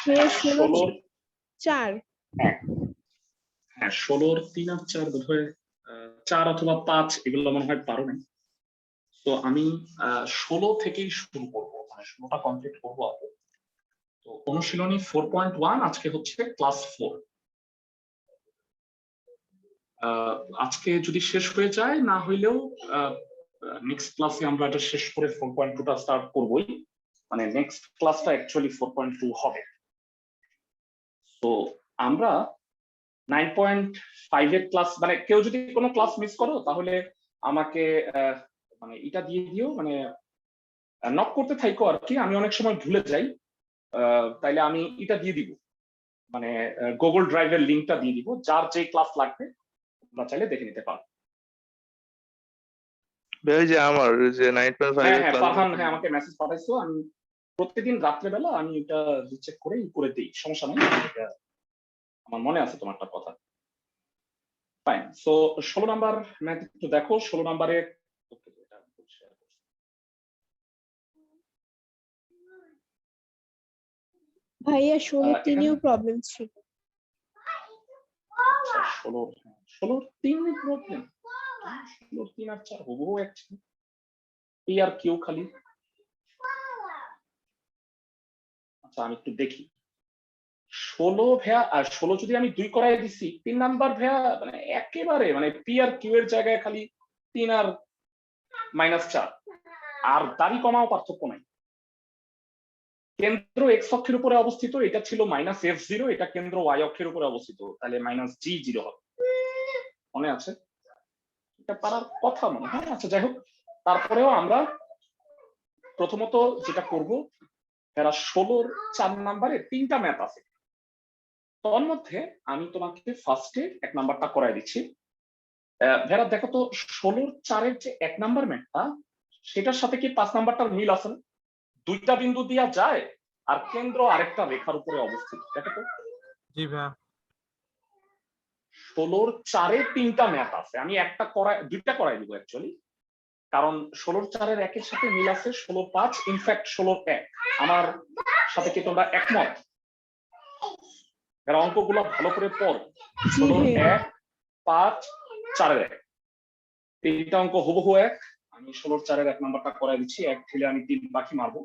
ষোলোর 4 হ্যাঁ 16 3 আর 4 বোধহয় 4 অথবা 5 এগুলো মনে হয় পারো না। তো আমি 16 থেকেই শুরু করবো, মানে 16টা কমপ্লিট করবো আগে। তো অনুশীলনী 4.1 আজকে হচ্ছে ক্লাস 4। আজকে যদি শেষ হয়ে যায়, না হইলেও নেক্সট ক্লাসে আমরা এটা শেষ করে 4.2টা স্টার্ট করবোই, মানে নেক্সট ক্লাসটা অ্যাকচুয়ালি 4.2 হবে। তো আমরা 9.5 এর ক্লাস, মানে কেউ যদি কোনো ক্লাস মিস করো তাহলে আমাকে মানে এটা দিয়ে দিও, মানে নক করতে থাইকো আর কি। আমি অনেক সময় ভুলে যাই, তাইলে আমি এটা দিয়ে দিব, মানে গুগল ড্রাইভের লিংকটা দিয়ে দিব, যার যে ক্লাস লাগবে তোমরা চাইলে দেখে নিতে পারো। ভাই যে আমার যে 9.5 হ্যাঁ এর হ্যাঁ ক্লাস, ফারহান, হ্যাঁ আমাকে মেসেজ পাঠাইছো, আমি প্রত্যেকদিন রাত্রেবেলা আমি এটা রিচেক করে দিই, সমস্যা নেই, আমার মনে আছে তোমারটা কথা। ফাইন। সো 16 নাম্বার ম্যাথ একটু দেখো। 16 নাম্বারে ভাইয়া 16 3এও প্রবলেম ছিল। 16 3 প্রবলেম, 16 3 আর 4 হুবহু এক ছিল, পি আর কিউ খালি। আচ্ছা আমি একটু দেখি 16 ভ্যা আর 16 যদি আমি 2 করাই দিছি, 3 নাম্বার ভ্যা মানে একেবারে মানে পি আর কিউ এর জায়গায় খালি 3 আর -4, আর দাড়ি কমাও পার্থক্য নাই। কেন্দ্র এক্স অক্ষের উপরে অবস্থিত, এটা ছিল -f0, এটা কেন্দ্র ওয়াই অক্ষের উপরে অবস্থিত, তাহলে -g0 হবে। মনে আছে? এটা পারার কথা মনে হয়। আচ্ছা যাই হোক, তারপরেও আমরা প্রথমত যেটা করব, এরা 16-র 4 নাম্বারে 3টা ম্যাথ আছে, তোর মধ্যে আমি তোমাকে ফার্স্টে 1 নাম্বারটা করাই দিচ্ছি। ভেড়া দেখো তো 16-র 4-এর যে 1 নাম্বার ম্যাথটা, সেটার সাথে কি 5 নাম্বারটার মিল আছে না? 2টা বিন্দু দিয়া যায় আর কেন্দ্র আরেকটা রেখার উপরে অবস্থিত, দেখো তো। জি ভাইয়া। 16-র 4-এ 3টা ম্যাথ আছে, আমি 2টা করাই দিব অ্যাকচুয়ালি, কারণ 16-র 4-এর 1-এর সাথে মিল আছে 16 5, ইনফ্যাক্ট 16 1। আমার সাথে কি তোমরা একমত? এর অঙ্কগুলো ভালো করে পড়। 16 1 5 4-এর 1, 3টা অঙ্ক হুবহু এক। আমি 16-র 4-এর 1 নাম্বারটা করাই দিচ্ছি, 1 ঠেলে আমি 3 বাকি মারবো।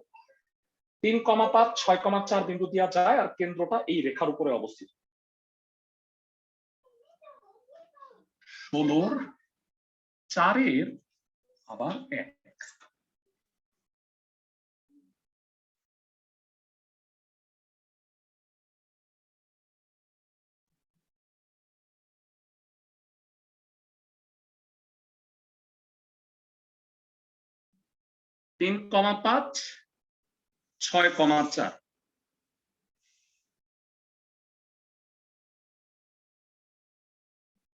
3,5 6,4 বিন্দু দিয়া যায় আর কেন্দ্রটা এই রেখার উপরে অবস্থিত। 16-র 4-এর আবার 1, তিন 5 6,4।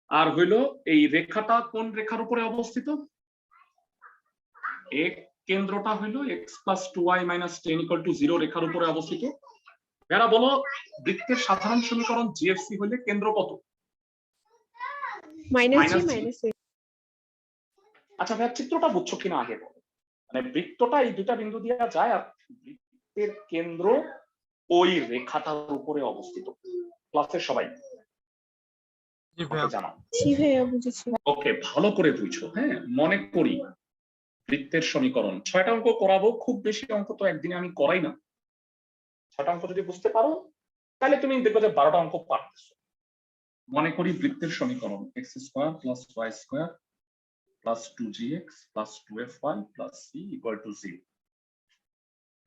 আর হইল এই রেখাটা কোন রেখার উপরে অবস্থিত? এক কেন্দ্রটা হইল x + 2y - 10 = 0 রেখার উপরে অবস্থিত। এরা বলো বৃত্তের সাধারণ সমীকরণ জিএফসি হইলে কেন্দ্র কত? -g -a। আচ্ছা ভাই চিত্রটা বুঝছো কিনা আগে বলো। মানে বৃত্তটা এই দুটা বিন্দু দিয়ে যায় আর বৃত্তের কেন্দ্র ওই রেখাটার উপরে অবস্থিত। ক্লাসের সবাই জানাও। জি ভাইয়া বুঝেছি। ওকে, ভালো করে বুঝছো। হ্যাঁ মনে করি বৃত্তের সমীকরণ 6টা অঙ্ক করাবো, খুব বেশি অঙ্ক তো একদিনে আমি করাই না। 6টা অঙ্ক যদি বুঝতে পারো তাহলে তুমি দেখবে যে 12টা অঙ্ক পারতেছো। মনে করি বৃত্তের সমীকরণ x² + y² + 2gx + 2fy + c = 0।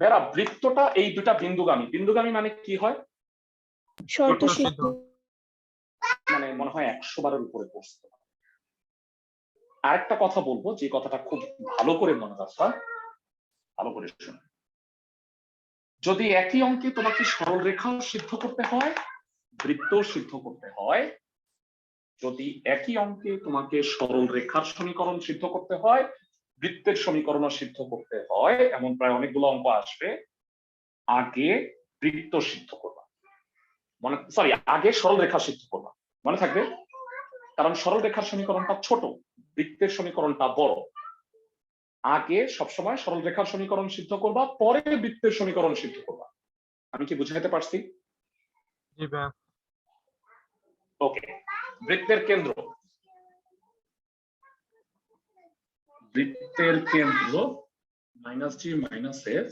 Bera বৃত্তটা এই দুটা বিন্দুগামী। বিন্দুগামী মানে কি হয়? শর্ত সিদ্ধ। মানে মনে হয় 100 বারের উপরে পড়ছে। আরেকটা কথা বলবো, যে কথাটা খুব ভালো করে মনে রাখবা, ভালো করে শোনো। যদি একই অঙ্কে তোমাকে সরল রেখা সিদ্ধ করতে হয়, বৃত্ত সিদ্ধ করতে হয়, যদি একই অঙ্কে তোমাকে সরল রেখার সমীকরণ সিদ্ধ করতে হয়, বৃত্তের সমীকরণ সিদ্ধ করতে হয়, এমন প্রায় অনেকগুলো অঙ্ক আসবে, আগে বৃত্ত সিদ্ধ করবা, আগে সরল রেখা সিদ্ধ করবা, মনে থাকবে। কারণ সরল রেখার সমীকরণটা ছোট, বৃত্তের সমীকরণটা বড়। আগে সবসময় সরল রেখার সমীকরণ সিদ্ধ করবা, পরে বৃত্তের সমীকরণ সিদ্ধ করবা। আমি কি বুঝাইতে পারছি? জি ভাইয়া। ওকে, বৃত্তের কেন্দ্র, বৃত্তের কেন্দ্র minus G minus F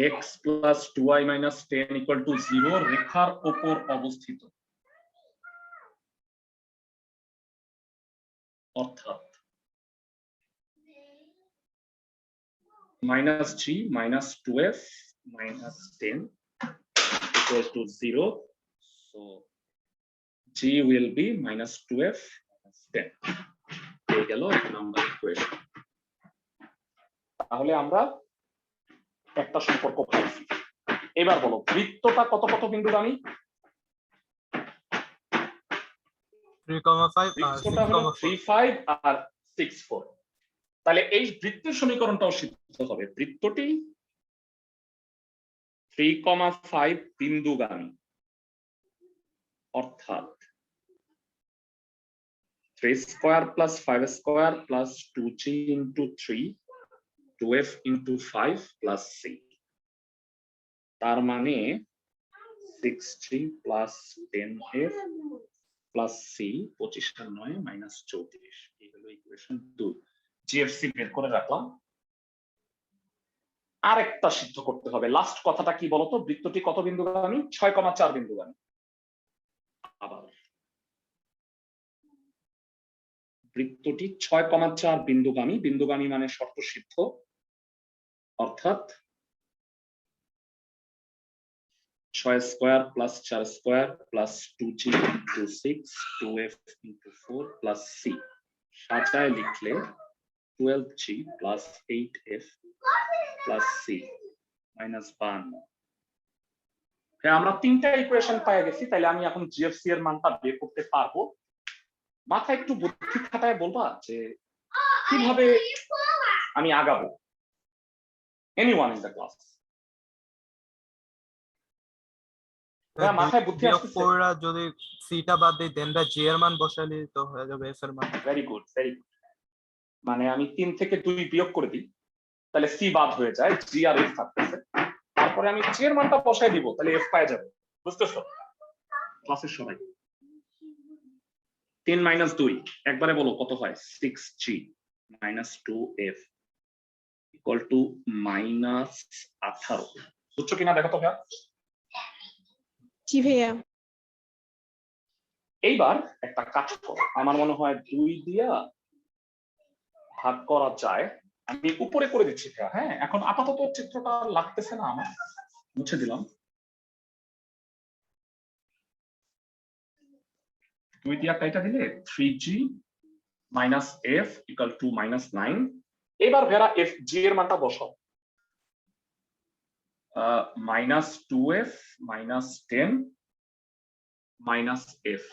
x plus 2y minus 10 equal to 0 রেখার উপর অবস্থিত, অর্থাৎ minus G minus 2f minus 10 equals to 0, so g will be minus 2f minus 10. এই গেল এক নাম্বার ইকুয়েশন। তাহলে আমরা একটা সম্পর্ক পাইছি। এবার বলো বৃত্তটা কত কত বিন্দুগামী? 3,5 আর বৃত্তটা হলো 6,4। 3 5 আর 6 4। তাহলে এই বৃত্তের সমীকরণটাও সিদ্ধ হবে। বৃত্তটি 3,5 বিন্দুগামী, অর্থাৎ 3 square plus 5 square plus 2g into 3 2f into 5 plus c, তার মানে 6g plus 10f plus c 25 আর 9 minus 34। এই হলো ইকুয়েশন 2। জিএফসি বের করে রাখলাম। আরেকটা সিদ্ধ করতে হবে। লাস্ট কথাটা কি বলতো? বৃত্তটি কত বিন্দুগামী? 6,4 বিন্দুগামী। আবার বৃত্তটি 6,4 বিন্দুগামী। বিন্দুগামী মানে শর্ত সিদ্ধ, অর্থাৎ 6 square plus 4 square plus 2g into 6 2f into 4 plus c, সাজায় লিখলে 12g plus 8f plus c minus 52। হ্যাঁ, আমরা তিনটা ইকুয়েশন পেয়ে গেছি। তাহলে আমি এখন জিএফসি এর মানটা বের করতে পারবো। মাথায় একটু বুদ্ধি খাটায় বলবা যে কিভাবে আমি আগাবো? Anyone in the class? মাথায় বুদ্ধি আসছে? যদি সিটা বাদ দেই দেন দা জি এর মান বসালে তো হয়ে যাবে এফ এর মান। Very good, very good. মানে আমি 3 থেকে 2 বিয়োগ করে দিই, তাহলে সি বাদ হয়ে যায়, জি আর এফ থাকতেছে। তারপরে আমি জি এর মানটা বসায় দিব, তাহলে এফ পাওয়া যাবে। বুঝতেছো ক্লাসের সবাই? 3 মাইনাস 2 একবারে বলো কত হয়? 6g minus 2f equal to minus 18। বুঝছো কিনা দেখো তো ভাইয়া? জি ভাইয়া। এইবার একটা কাজ করো, আমার মনে হয় 2 দিয়া ভাগ করা যায়। আমি উপরে করে দিচ্ছি ভাইয়া। হ্যাঁ, এখন আপাতত চিত্রটা লাগতেছে না, আমার মুছে দিলাম। 2 দিয়া কাইটা দিলে 3g minus f equal to minus 9। এবার ভেরা এফ জি এর মানটা বসাও। Minus 2f minus 10 minus f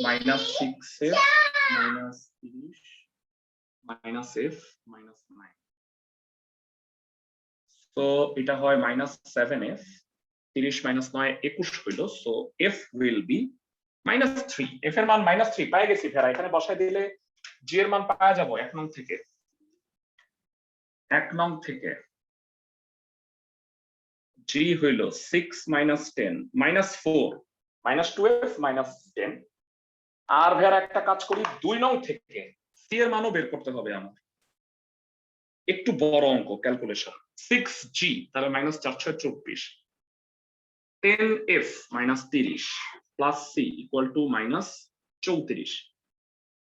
minus 6f minus 30 minus f minus 9। তো এটা হয় মাইনাস 7f, 30 মাইনাস 9 21 হইল। So f will be minus 3। f এর মান মাইনাস 3 পেয়ে গেছি ভেরা। এখানে বসায় দিলে জি এর মান পাওয়া যাবো 1 নং থেকে। 1 নং থেকে g হইল 6 minus 10 minus 4 minus 2f minus 10। আর ভেরা একটা কাজ করি, 2 নং থেকে সি এর মানও বের করতে হবে আমার। একটু বড় অঙ্ক ক্যালকুলেশন। 6g তাহলে minus 4 6 24, 10f minus 30 plus C equal to minus 34।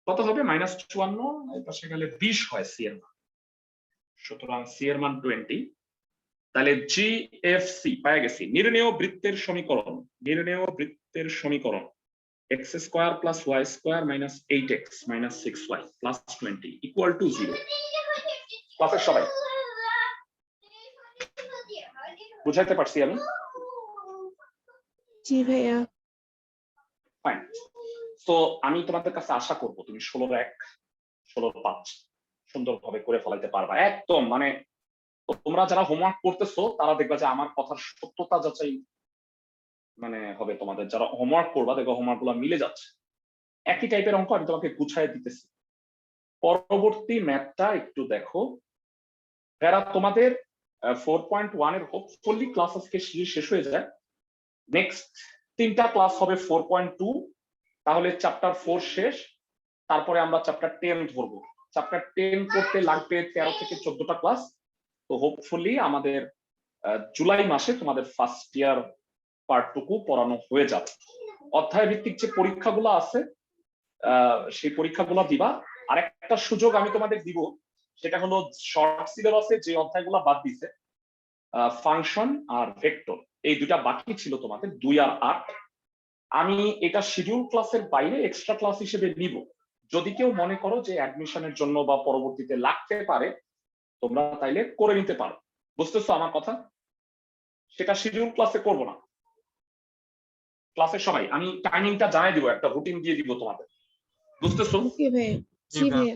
কত হবে? মাইনাস 54। এই পাশে গেলে 20 হয় সি এর মান। সুতরাং সি এর মান 20। তাহলে জিএফসি পেয়ে গেছি। নির্ণেয় বৃত্তের সমীকরণ, নির্ণেয় বৃত্তের সমীকরণ x square plus y square minus 8x minus 6y plus 20 equal to 0। ক্লাসের সবাই বুঝাইতে পারছি আমি? জি ভাইয়া। ফাইন। তো আমি তোমাদের কাছে আশা করব তুমি 16-1 16-5 সুন্দরভাবে করে ফলাইতে পারবা একদম। মানে তোমরা যারা হোমওয়ার্ক করতেছো তারা দেখবা যে আমার কথার সত্যতা যাচাই মানে হবে। তোমাদের যারা হোমওয়ার্ক করবা দেখো হোমওয়ার্ক গুলো মিলে যাচ্ছে। একই টাইপের অঙ্ক আমি তোমাকে গুছায় দিতেছি। পরবর্তী ম্যাথটা একটু দেখো যারা তোমাদের 4.1 এর হোপফুলি ক্লাস আজকে শেষ হয়ে যায়। নেক্সট 3টা ক্লাস হবে 4.2, তাহলে চ্যাপ্টার 4 শেষ। তারপরে আমরা চ্যাপ্টার 10 ধরবো। চ্যাপ্টার 10 করতে লাগবে 13 থেকে 14টা ক্লাস। তো হোপফুলি আমাদের জুলাই মাসে তোমাদের ফার্স্ট ইয়ার পার্টটুকু পড়ানো হয়ে যাবে। অধ্যায় ভিত্তিক যে পরীক্ষাগুলো আছে সেই পরীক্ষাগুলো দিবা। আর একটা সুযোগ আমি তোমাদের দিব, সেটা হলো শর্ট সিলেবাসে যে অধ্যায়গুলো বাদ দিছে, ফাংশন আর ভেক্টর, এই দুটা বাকি ছিল তোমাদের 2 আর 8। আমি এটা শিডিউল ক্লাসের বাইরে এক্সট্রা ক্লাস হিসেবে নিব। যদি কেউ মনে করো যে অ্যাডমিশনের জন্য বা পরবর্তীতে লাগতে পারে, তোমরা তাইলে করে নিতে পারো। বুঝতেছো আমার কথা? সেটা শিডিউল ক্লাসে করব না। ক্লাসের সবাই আমি টাইমিংটা জানাই দিব, একটা রুটিন দিয়ে দিব তোমাদের। বুঝতেছো? ওকে ভাইয়া। জি জি ভাইয়া। ভাইয়া।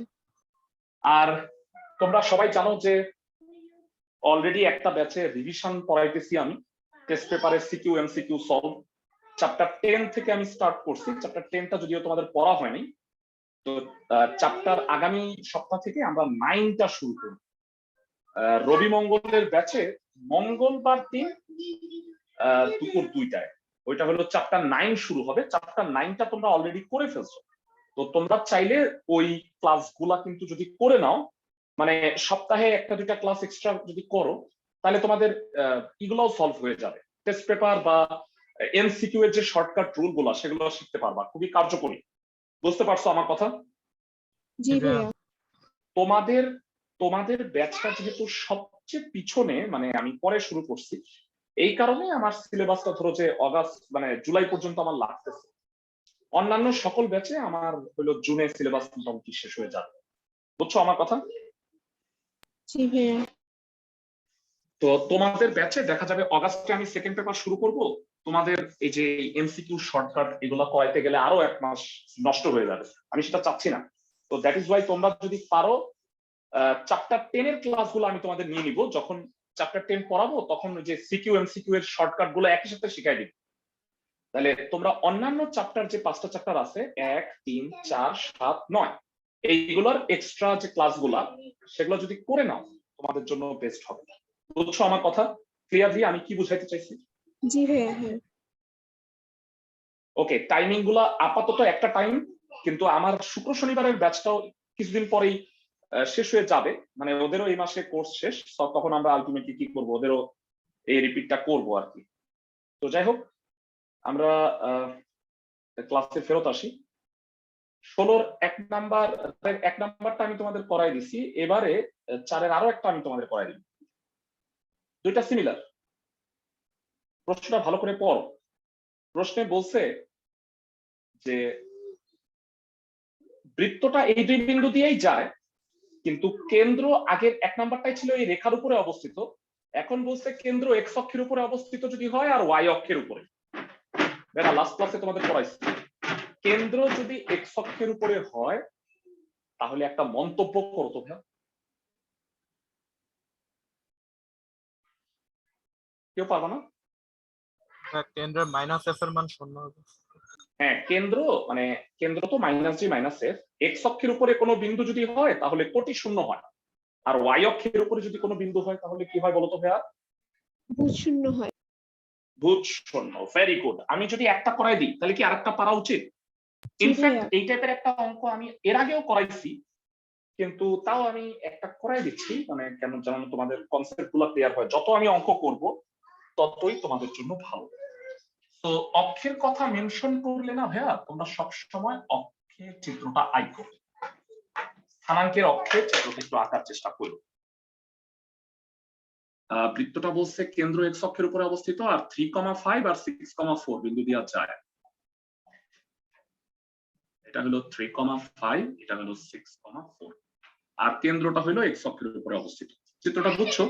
আর তোমরা সবাই জানো যে অলরেডি একটা ব্যাচে রিভিশন পড়াইতেছি আমি, টেস্ট পেপারে সিকিউ এমসিকিউ সলভ। চ্যাপ্টার 10 থেকে আমি স্টার্ট করছি। চ্যাপ্টার 10টা যদিও তোমাদের পড়া হয়নি, তো চ্যাপ্টার আগামী সপ্তাহ থেকে আমরা 9টা শুরু করব। রবি মঙ্গলের ব্যাচে মঙ্গলবার দিন দুপুর 2টায় ওইটা হলো চ্যাপ্টার 9 শুরু হবে। চ্যাপ্টার 9টা তোমরা অলরেডি করে ফেলছো, তো তোমরা চাইলে ওই ক্লাসগুলা কিন্তু যদি করে নাও, মানে সপ্তাহে 1-2টা ক্লাস এক্সট্রা যদি করো, তাহলে তোমাদের এগুলোও সলভ হয়ে যাবে। টেস্ট পেপার বা এমসিকিউ এর যে শর্টকাট রুল গুলো সেগুলো শিখতে পারবা, খুবই কার্যকরী। বুঝতে পারছো আমার কথা? জি ভাইয়া। তোমাদের তোমাদের ব্যাচটা যেহেতু সবচেয়ে পিছনে, মানে আমি পরে শুরু করছি, এই কারণে আমার সিলেবাসটা ধরো যে অগাস্ট মানে জুলাই পর্যন্ত আমার লাগতেছে। অন্যান্য সকল ব্যাচে আমার হলো জুনে সিলেবাস মোটামুটি শেষ হয়ে যাবে। বুঝছো আমার কথা? জি ভাইয়া। তো তোমাদের ব্যাচে দেখা যাবে অগাস্টে আমি সেকেন্ড পেপার শুরু করব। তোমাদের এই যে এমসিকিউ শর্টকাট এগুলো করাইতে গেলে আরো 1 মাস নষ্ট হয়ে যাবে, আমি সেটা চাচ্ছি না। তো দ্যাট ইজ ওয়াই তোমরা যদি পারো চ্যাপ্টার 10 এর ক্লাসগুলো আমি তোমাদের নিয়ে নিব। যখন চ্যাপ্টার 10 পড়াবো তখন যে সিকিউ এমসিকিউ এর শর্টকাট গুলো একই সাথে শিখাই দিব। তাহলে তোমরা অন্যান্য চ্যাপ্টার যে 5টা চ্যাপ্টার আছে 1, 3, 4, 7, 9 এইগুলোর এক্সট্রা যে ক্লাসগুলো সেগুলো যদি করে নাও তোমাদের জন্য বেস্ট হবে। বুঝছো আমার কথা ক্লিয়ারলি আমি কি বুঝাইতে চাইছি? জি ভাইয়া। হ্যাঁ। ওকে, টাইমিং গুলা আপাতত একটা টাইম, কিন্তু আমার শুক্র শনিবারের ব্যাচটাও কিছুদিন পরেই শেষ হয়ে যাবে। মানে ওদেরও এই মাসে কোর্স শেষ, তখন আমরা আলটিমেটলি কি করবো, ওদেরও এই রিপিটটা করবো আর কি। তো যাই হোক, আমরা ক্লাসে ফেরত আসি। 16-র 1 নাম্বারটা আমি তোমাদের করাই দিছি। এবারে 4-এর আরো একটা আমি তোমাদের করাই দিব। দুইটা সিমিলার। প্রশ্নটা ভালো করে পড়ো। প্রশ্নে বলছে যে বৃত্তটা এই 2 বিন্দু দিয়েই যায়, কিন্তু কেন্দ্র আগের 1 নাম্বারটাই ছিল এই রেখার উপরে অবস্থিত। এখন বলছে কেন্দ্র এক্স অক্ষের উপরে অবস্থিত যদি হয় আর ওয়াই অক্ষের উপরে। বেটা লাস্ট ক্লাসে তোমাদের পড়াইছি, কেন্দ্র যদি এক্স অক্ষের উপরে হয় তাহলে একটা মন্তব্য করো তো ভাই। কেউ পারবা না? কেন্দ্রের মাইনাস এফ এর মান 0 হবে। হ্যাঁ, কেন্দ্র মানে কেন্দ্র তো মাইনাস জি মাইনাস এফ। এক্স অক্ষের উপরে কোনো বিন্দু যদি হয় তাহলে কোটি শূন্য হয়, আর ওয়াই অক্ষের উপরে যদি কোনো বিন্দু হয় তাহলে কি হয় বলতো ভাইয়া? ভূত শূন্য হয়। ভূত শূন্য। Very good. আমি যদি একটা করাই দিই তাহলে কি আরেকটা পারা উচিত? জি ইনফ্যাক্ট ভাইয়া। এই টাইপের একটা অঙ্ক আমি এর আগেও করাইছি, কিন্তু তাও আমি একটা করাই দিচ্ছি, মানে কেন যেন তোমাদের কনসেপ্ট গুলো ক্লিয়ার হয়। যত আমি অঙ্ক করব ততই তোমাদের জন্য ভালো। তো অক্ষের কথা মেনশন করলে না ভাইয়া, তোমরা সবসময় অক্ষের চিত্রটা আঁকো, স্থানাঙ্কের অক্ষের চিত্রটা একটু আঁকার চেষ্টা করো। বৃত্তটা বলছে কেন্দ্র এক্স অক্ষের উপরে অবস্থিত আর 3,5 আর 6,4 বিন্দু দেওয়া যায়। এটা হলো 3,5, এটা হলো 6,4, আর কেন্দ্রটা হলো এক্স অক্ষের উপরে অবস্থিত। চিত্রটা বুঝছো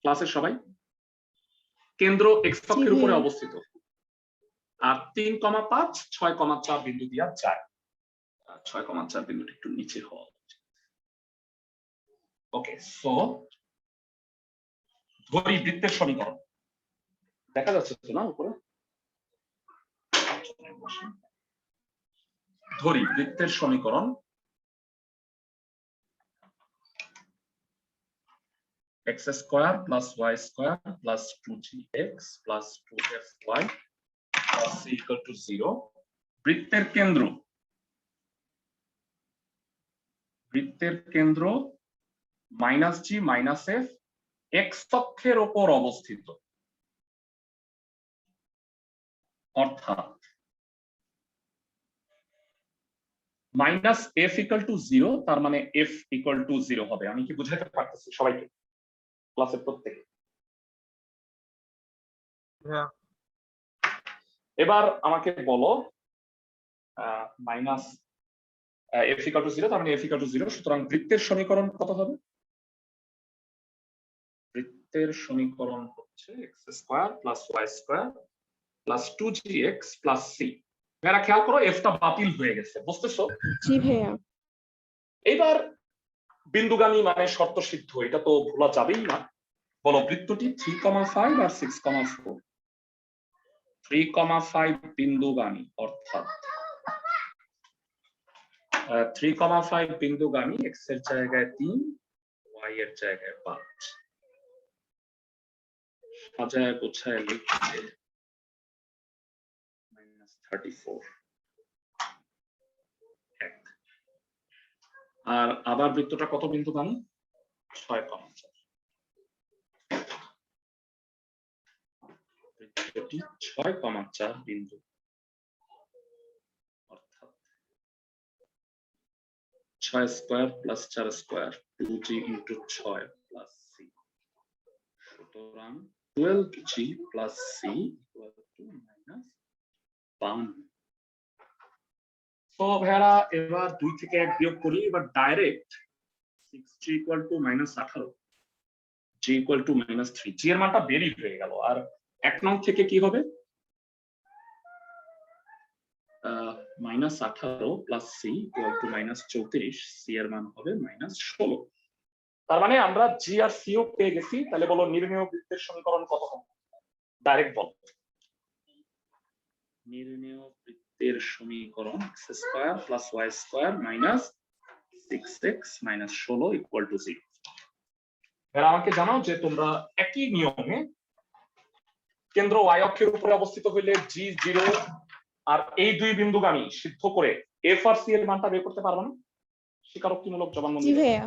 ক্লাসের সবাই? কেন্দ্র এক্স অক্ষের উপরে অবস্থিত আর 3,5, 6,4 বিন্দু দেওয়া যায়। 6,4 বিন্দুটা একটু নিচে হওয়া উচিত। ওকে, সো ধরি বৃত্তের সমীকরণ দেখা যাচ্ছে তো না উপরে? ধরি বৃত্তের সমীকরণ x square plus y square plus 2gx plus 2fy plus c equal to 0। বৃত্তের কেন্দ্র মাইনাস জি মাইনাস এফ এক্স অক্ষের ওপর অবস্থিত, অর্থাৎ মাইনাস এফ ইকুয়াল টু 0, তার মানে এফ ইকুয়াল টু 0 হবে। আমি কি বুঝাতে পারতেছি সবাইকে, ক্লাসের প্রত্যেকে? হ্যাঁ এবার আমাকে বলো মাইনাস এফ ইকুয়াল টু 0, তার মানে এফ ইকুয়াল টু 0, সুতরাং বৃত্তের সমীকরণ কত হবে? বৃত্তের সমীকরণ হচ্ছে X square plus Y square plus 2gx plus C. এরা খেয়াল করো, এফটা বাতিল হয়ে গেছে, বুঝতেছো? জি ভাইয়া। এবার বিন্দুগামী মানে শর্ত সিদ্ধ, এটা তো ভোলা যাবেই না। বলো বৃত্তটি 3,5 আর 6,4, 3,5 বিন্দুগামী, অর্থাৎ 3,5 বিন্দুগামী, এক্স এর জায়গায় 3, ওয়াই এর জায়গায় 5, সাজায় গোছায় লিখছে -34। আর আবার বৃত্তটা কত বিন্দুগামী? 6,4। বৃত্তটি 6,4 বিন্দু, অর্থাৎ 6 square plus 4 square 2g into 6 plus c, সুতরাং 12g plus c equal to -52। তো ভাইরা এবার 2 থেকে 1 বিয়োগ করি। এবার direct 6g equal to -18, g equal to -3, g এর মানটা বেরিয়ে হয়ে গেল। আর 1 নং থেকে কি হবে? -18 plus c equal to -34, c এর মান হবে -16। তার মানে আমরা g আর c ও পেয়ে গেছি। তাহলে বলো নির্ণেয় বৃত্তের সমীকরণ কত হবে? ডাইরেক্ট বল। নির্ণেয় বৃত্তের সমীকরণ x square plus y square minus 6x minus 16 equal to 0। এবার আমাকে জানাও যে তোমরা একই নিয়মে কেন্দ্র y অক্ষের উপরে অবস্থিত হইলে g0 আর এই দুই বিন্দুগামী সিদ্ধ করে f আর c এর মানটা বের করতে পারবে না? স্বীকারোক্তিমূলক জি জবানবন্দি। ভাইয়া।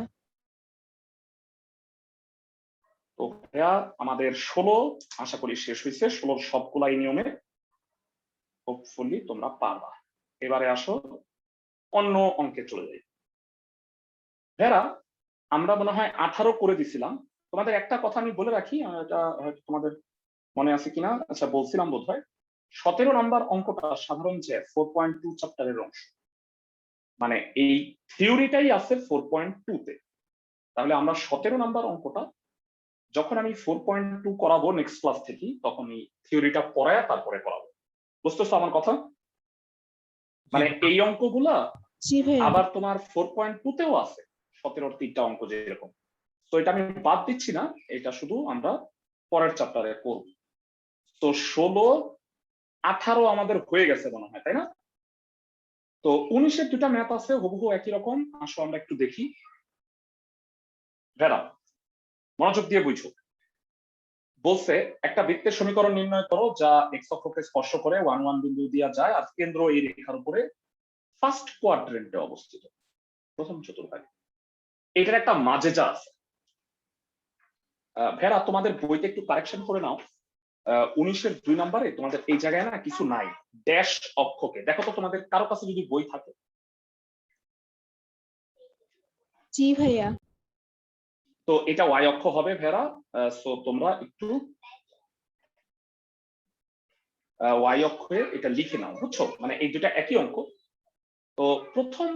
তো ভাইয়া আমাদের 16 আশা করি শেষ হয়েছে। 16 সবগুলাই নিয়মে হোপফুলি তোমরা পারবা। এবারে আসো অন্য অঙ্কে চলে যাই। ভাইয়া আমরা মনে হয় 18 করে দিছিলাম। তোমাদের একটা কথা আমি বলে রাখি, এটা হয়তো তোমাদের মনে আছে কিনা, আচ্ছা বলছিলাম বোধহয়। 17 নাম্বার অঙ্কটা সাধারণ যে 4.2 চ্যাপ্টারের অংশ, মানে এই থিওরিটাই আছে 4.2 তে। তাহলে আমরা 17 নাম্বার অঙ্কটা যখন আমি 4.2 করাবো নেক্সট ক্লাস থেকে, তখন এই থিওরিটা পড়ায় তারপরে করাবো। বুঝতেছো আমার কথা? মানে এই অঙ্কগুলা জি ভাইয়া। আবার তোমার 4.2 তেও আছে, 17 3টা অঙ্ক যেরকম। তো এটা আমি বাদ দিচ্ছি না, এটা শুধু আমরা পরের চ্যাপ্টারে করব। তো 16 18 আমাদের হয়ে গেছে মনে হয়, তাই না? তো 19-এর দুটা ম্যাথ আছে হুবহু একই রকম। আসো আমরা একটু দেখি। ভেড়া মনোযোগ দিয়ে বুঝো। বলছে একটা বৃত্তের সমীকরণ নির্ণয় করো যা এক্স অক্ষকে স্পর্শ করে 1 1 বিন্দু দিয়ে যায় আর কেন্দ্র এই রেখার উপরে ফার্স্ট কোয়াড্রেন্টে অবস্থিত, প্রথম চতুর্ভাগে। এটার একটা মাঝে যা আছে। ভেড়া তোমাদের বইতে একটু কারেকশন করে নাও। 19-এর 2 নম্বরে তোমাদের এই জায়গায় না কিছু নাই, ড্যাশ অক্ষকে দেখো তো তোমাদের কারো কাছে যদি বই থাকে। জি ভাইয়া। তো এটা ওয়াই অক্ষ হবে ভেড়া। সো তোমরা একটু ওয়াই অক্ষে এটা লিখে নাও, বুঝছো? মানে এই দুটা একই অঙ্ক। তো প্রথম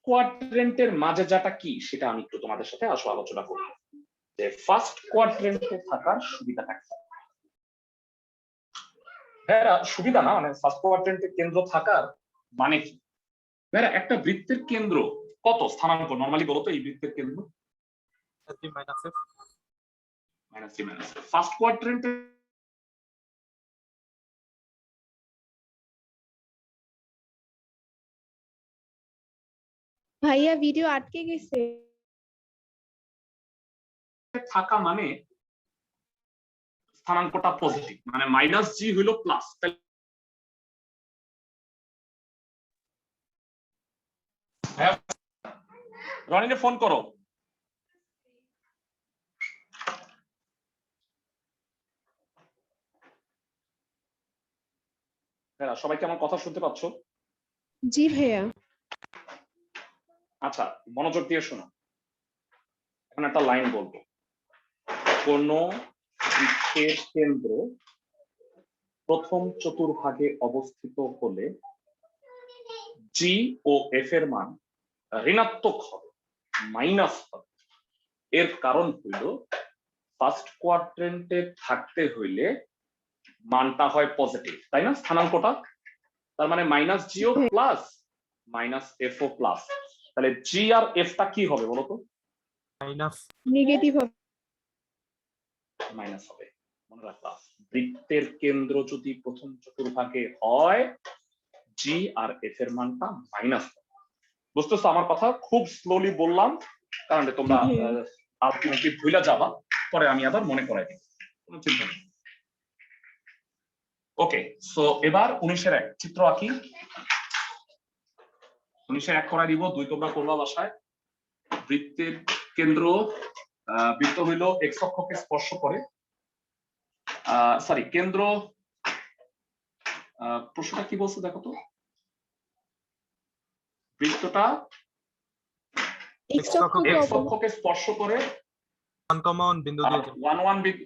কোয়াড্রেন্টের মাঝে যাটা কি সেটা আমি একটু তোমাদের সাথে আসো আলোচনা করব, যে ফার্স্ট কোয়াড্রেন্টে থাকার সুবিধাটা কি। হ্যাঁ সুবিধা না, মানে ফার্স্ট কোয়াড্রেন্টে কেন্দ্র থাকার মানে কি? ভাইরা একটা বৃত্তের কেন্দ্র কত স্থানাঙ্ক নরমালি বলতো? এই বৃত্তের কেন্দ্র ফার্স্ট কোয়াড্রেন্টে ভাইয়া ভিডিও আটকে গেছে। থাকা মানে স্থানাঙ্কটা পজিটিভ, মানে মাইনাস জি হইলো প্লাস। রনিনে ফোন করো। হ্যাঁ, সবাই কি আমার কথা শুনতে পাচ্ছ? জি ভাইয়া। আচ্ছা, মনোযোগ দিয়ে শোনো। এখন একটা লাইন বলবো। কোন বৃত্তের কেন্দ্র প্রথম চতুর্ভাগে অবস্থিত হলে জি ও এফ এর মান ঋণাত্মক হবে, মাইনাস হবে। এর কারণ হইল ফার্স্ট কোয়াড্রেন্টে থাকতে হইলে মানটা হয় পজিটিভ, তাই না? স্থানাঙ্কটা তার মানে minus G plus minus F ও প্লাস। তাহলে জি আর এফটা কি হবে বলতো? মাইনাস নেগেটিভ হবে। মাইনাস হবে। মনে রাখলাম, বৃত্তের কেন্দ্র যদি প্রথম চতুর্ভাগে হয় জি আর এফ এর মানটা মাইনাস হবে। বুঝতেছো আমার কথা? খুব স্লোলি বললাম কারণ তোমরা আলটিমেটলি ভুলে যাবা, পরে আমি আবার মনে করাই দিব, কোনো চিন্তা নেই। ওকে, সো এবার 19-এর 1 চিত্র আঁকি। 19-এর 1 করাই দিব, 2 তোমরা করবা বাসায়। বৃত্তের কেন্দ্র, বৃত্ত হইল এক্স অক্ষকে স্পর্শ করে, সরি কেন্দ্র, প্রশ্নটা কি বলছে দেখো তো? বৃত্তটা এক্স অক্ষকে এক্স অক্ষকে স্পর্শ করে 1, বিন্দু দিয়ে যায়। 1 1 বিন্দু,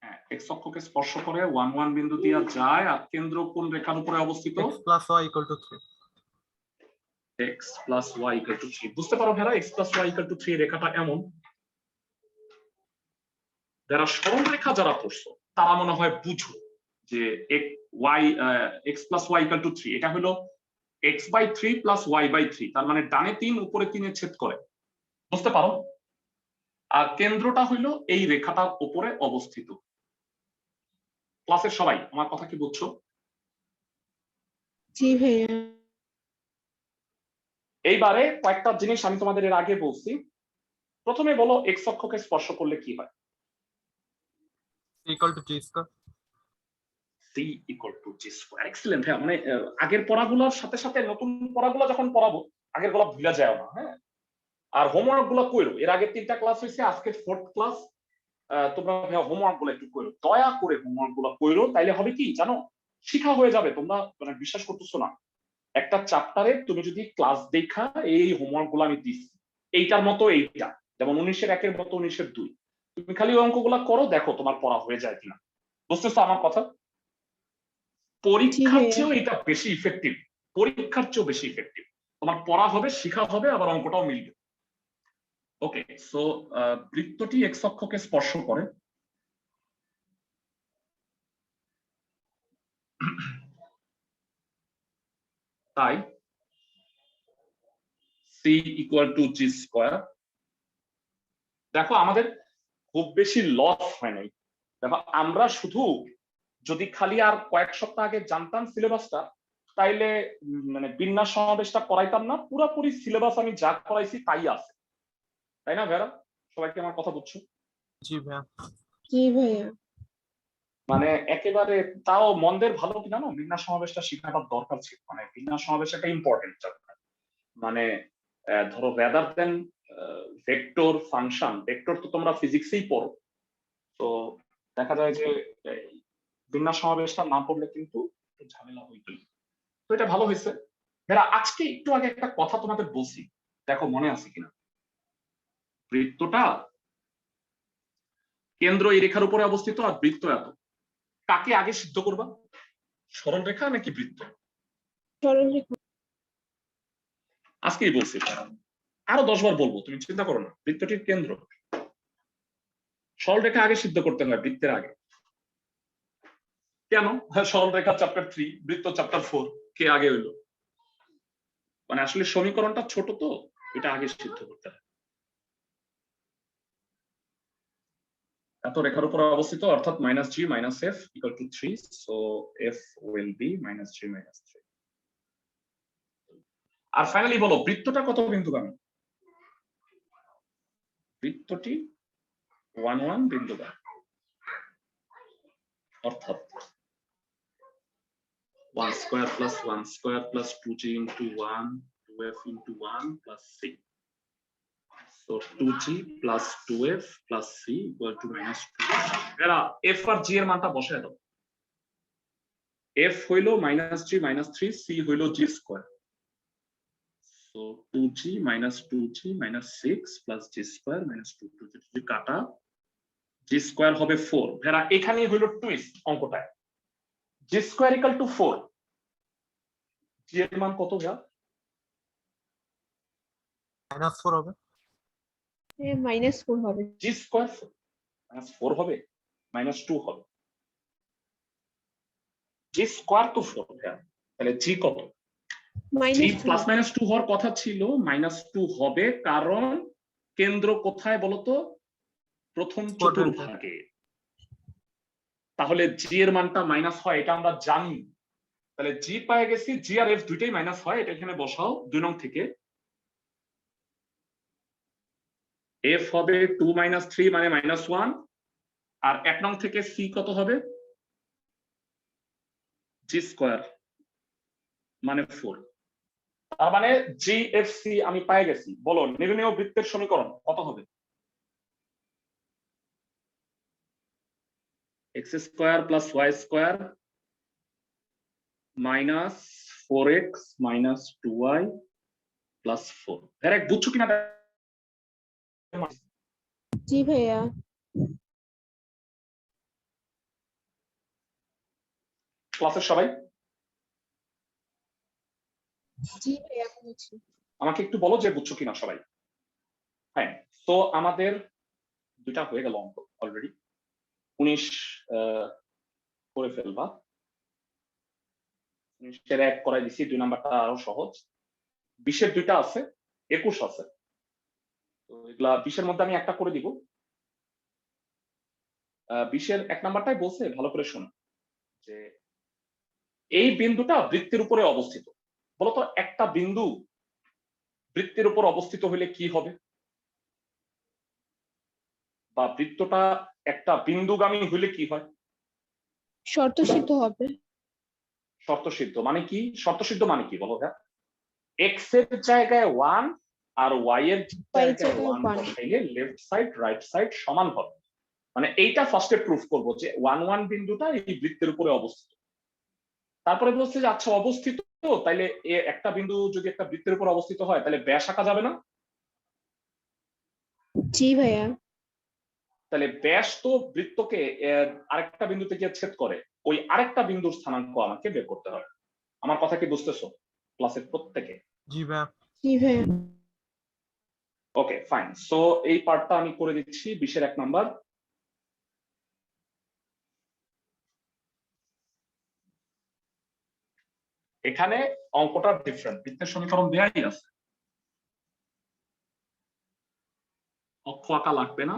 হ্যাঁ এক্স অক্ষকে স্পর্শ করে 1 1 বিন্দু দিয়ে যায়। আর কেন্দ্র কোন রেখার উপরে অবস্থিত? x + y = 3। x plus y equal to 3। বুঝতে পারো ভেড়া, x plus y equal to 3 রেখাটা এমন, যারা সরল রেখা যারা পড়ছো তারা মনে হয় বুঝো যে x plus y equal to 3 এটা হলো x/3 plus y/3, তার মানে ডানে 3 উপরে 3 এ ছেদ করে। বুঝতে পারো? আর কেন্দ্রটা হইলো এই রেখাটার উপরে অবস্থিত। ক্লাসের সবাই আমার কথা কি বুঝছো? জি ভাইয়া। এইবারে কয়েকটা জিনিস আমি তোমাদের এর আগে বলছি। প্রথমে বলো এক্স অক্ষকে স্পর্শ করলে কি হয়? = g²। c equal to g square। Excellent. হ্যাঁ, মানে আগের পড়াগুলোর সাথে সাথে নতুন পড়াগুলো যখন পড়াবো আগের গুলো ভুলে যাও না। হ্যাঁ, আর হোমওয়ার্ক গুলো কইরো। এর আগে 3টা ক্লাস হয়েছে, আজকে 4th ক্লাস। তোমরা হোমওয়ার্ক গুলো একটু কইরো, দয়া করে হোমওয়ার্ক গুলো কইরো। তাইলে হবে কি জানো, শিখা হয়ে যাবে। তোমরা মানে বিশ্বাস করতেছো না, একটা চ্যাপ্টারে তুমি যদি ক্লাস দেখা এই হোমওয়ার্ক গুলো আমি দিচ্ছি, এইটার মতো এইটা, যেমন 19-এর 1-এর মতো 19-এর 2, তুমি খালি অঙ্কগুলো করো, দেখো তোমার পড়া হয়ে যায় কিনা। বুঝতেছো আমার কথা? পরীক্ষার চেয়েও এটা বেশি ইফেক্টিভ, পরীক্ষার চেয়েও বেশি ইফেক্টিভ। তোমার পড়া হবে, শিখা হবে, আবার অঙ্কটাও মিলবে। ওকে, সো বৃত্তটি এক্স অক্ষকে স্পর্শ করে। তাই C equal to G square. দেখো আমাদের খুব বেশি লস হয় নাই। দেখো আমরা শুধু যদি খালি আর কয়েক সপ্তাহ আগে জানতাম সিলেবাসটা, তাইলে মানে বিন্যাস সমাবেশটা করাইতাম না। পুরোপুরি সিলেবাস আমি যা করাইছি তাই আছে, তাই না ভেরা? সবাইকে আমার কথা বুঝছো? জি ভাইয়া। জি ভাইয়া। মানে একেবারে তাও মন্দের ভালো কিনা না, বিন্যাস সমাবেশটা শেখাটা দরকার ছিল। মানে বিন্যাস সমাবেশ একটা ইম্পর্টেন্ট চ্যাপ্টার। মানে ধরো rather than vector function, vector তো তোমরা ফিজিক্সেই পড়ো, তো দেখা যায় যে বিন্যাস সমাবেশটা না পড়লে কিন্তু ঝামেলা হইতই। তো এটা ভালো হয়েছে। এরা আজকে একটু আগে একটা কথা তোমাদের বলছি, দেখো মনে আছে কিনা। বৃত্তটা কেন্দ্র এই রেখার উপরে অবস্থিত আর বৃত্ত এত, কাকে আগে সিদ্ধ করবা? সরল রেখা নাকি বৃত্ত? সরল রেখা। আজকেই বলছি, আরো 10 বার বলবো, তুমি চিন্তা করো না। বৃত্তটির কেন্দ্র, সরল রেখা আগে সিদ্ধ করতে হয় বৃত্তের আগে। কেন? সরল রেখা চ্যাপ্টার 3, বৃত্ত চ্যাপ্টার 4, কে আগে হইলো? মানে আসলে সমীকরণটা ছোট, তো এটা আগে সিদ্ধ করতে হয়। এত রেখার উপর অবস্থিত, অর্থাৎ -g - f = 3, so f will be -g - 3। R finally বলো বৃত্তটা কত বিন্দুগামী? বৃত্তটি 1 1 বিন্দু দ্বারা, অর্থাৎ 1 square plus 1 square plus 2g into 1 2f into 1 plus c. So 2g plus 2f plus c equal to minus 2. এরা f আর g এর মানটা বসায় দাও। f হইলো minus g minus 3, c হইলো g square. So 2g minus 6 plus g square minus 2 যদি কাটা g square হবে 4। ভেরা এখানেই হইলো টুইস্ট অঙ্কটায়। g square equal to 4, g এর মান কত যা? -4 হবে। -4 হবে। g স্কয়ার -4 হবে, -2 হবে। g স্কয়ার তো 4, তাহলে g কত? g প্লাস মাইনাস 2 হওয়ার কথা ছিল, -2 হবে কারণ কেন্দ্র কোথায় বলতো? প্রথম চতুর্ভাগে। তাহলে g এর মানটা মাইনাস হয়, এটা আমরা জানি। তাহলে g পায়ে গেছি, g আর f দুইটাই মাইনাস হয়, এটা এখানে বসাও 2 নং থেকে। f হবে 2 - 3 মানে -1, আর 1 নং থেকে c কত হবে? g স্কয়ার মানে 4। তার মানে GFC আমি পেয়ে গেছি। বলো নির্ণেয় বৃত্তের সমীকরণ কত হবে? x square plus y square minus 4x minus 2y plus 4। এর এক বুঝছো কিনা? জি ভাইয়া। ক্লাসের সবাই জি ভাইয়া বুঝছি। আমাকে একটু বলো যে বুঝছো কিনা সবাই। হ্যাঁ, তো আমাদের দুইটা হয়ে গেল অঙ্ক অলরেডি। 19 করে ফেলবা। 19 এর 1 করাই দিছি, 2 নাম্বারটা আরো সহজ। 20 এর দুইটা আছে, 21 আছে। তো এগুলা 20 এর মধ্যে আমি একটা করে দিব। 20 এর 1 নাম্বারটাই বলছে, ভালো করে শোনো যে এই বিন্দুটা বৃত্তের উপরে অবস্থিত। বলতো একটা বিন্দু বৃত্তের উপর অবস্থিত হলে কি হবে? বা বৃত্তটা একটা বিন্দুগামী হলে কি হয়? শর্ত সিদ্ধ হবে। শর্ত সিদ্ধ মানে কি? শর্ত সিদ্ধ মানে কি বলো ভাই? x এর জায়গায় 1 আর y এর জায়গায় 1 বসাইলে লেফট সাইড রাইট সাইড সমান হবে। মানে এইটা ফার্স্টে প্রুফ করব যে 1 1 বিন্দুটা এই বৃত্তের উপরে অবস্থিত। তারপরে বলছে যে আচ্ছা অবস্থিত, তাইলে একটা বিন্দু যদি একটা বৃত্তের উপর অবস্থিত হয় তাহলে ব্যাস আঁকা যাবে না? জি ভাইয়া। তাহলে ব্যাস তো বৃত্তকে আরেকটা বিন্দুতে গিয়ে ছেদ করে, ওই আরেকটা বিন্দুর স্থানাঙ্ক আমাকে বের করতে হবে। আমার কথা কি বুঝতেছো ক্লাসের প্রত্যেকে? জি ভাইয়া। জি ভাইয়া। Okay fine. সো এই পার্টটা আমি করে দিচ্ছি 20 এর 1 নাম্বার। এখানে অঙ্কটা ডিফারেন্ট, বৃত্তের সমীকরণ দেয়াই আছে, অক্ষ আঁকা লাগবে না।